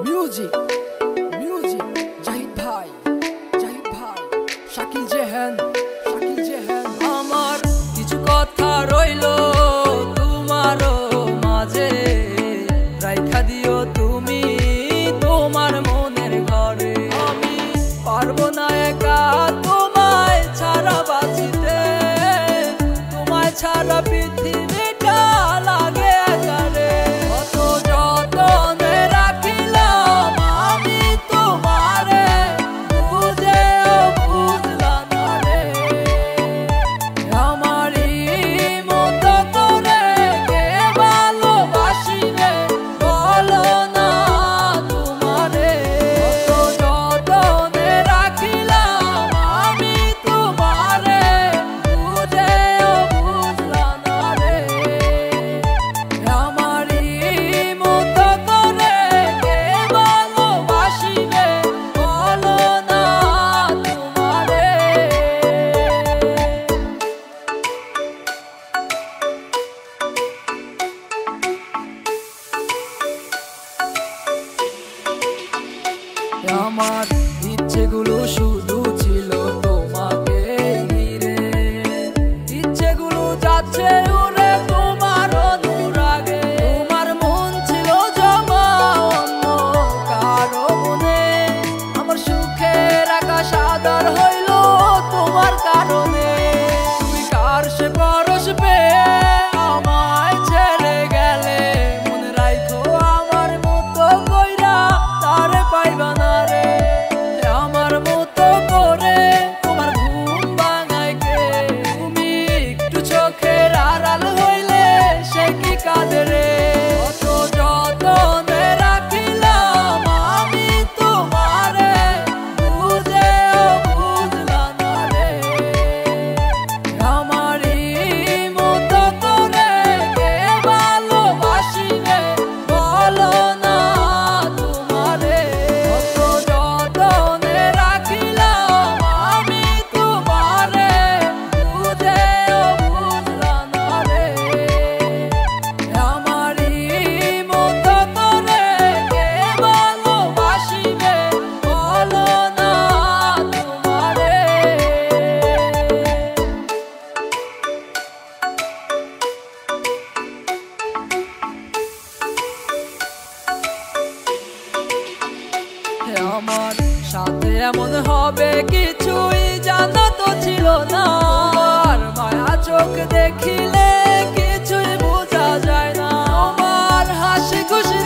Music music Zahid ভাই শাকিল জেহেন আমার কিছু কথা রইলো তোমারও মাঝে রাইখা দিও তুমি তোমার মনের ঘরে। আমি পারবো না একা তোমায় ছাড়া বাঁচিতে, তোমায় ছাড়া পৃথিবীটা লাগে একারে। কত যতনে রাখিলাম আমি তোমারে, বুঝেও বুঝলাম না রে। আমারই মতো করে কে ভালোবাসিবে বলো না তোমারে। কত যতনে রাখিলাম আমি তোমারে, বুঝেও বুঝলাম না রে। আমারই মতো করে কে ভালোবাসিবে বলো না তোমারে। আমার ইচ্ছেগুলো শুধু ছিল তোমাকে ঘিরে, ইচ্ছেগুলো যাচ্ছে উড়ে তোমার অনুরাগে। তোমার মন ছিল জমা অন্য কারো মনে, আমার সুখের আকাশ আঁধার হইল তোমার কারণে। তুমি কার সে পরশ পেয়ে আমায় ছেড়ে গেলে, মনে রাখো আমার মতো কইরা তারে পাইবা না রে। আমার মতো করে তোমার ঘুম ভাঙায় কে, তুমি একটু চোখের আড়াল হইলে সে কি কাঁদে রে। কত যতনে রাখিলাম আমি তোমারে, বুঝেও বুঝলাম না রে। আমারই মতো করে কে ভালোবাসিবে বলো না তোমারে। কত যতনে রাখিলাম আমি তোমারে, বুঝেও বুঝলাম না রে। আমারই মতো করে কে ভালোবাসিবে বলো না তোমারে। আমার সাথে এমন হবে কিছুই জানা তো ছিল না। তোমার মায়া চোখ দেখিলে কিছুই বোঝা যায় না। তোমার হাসি খুশি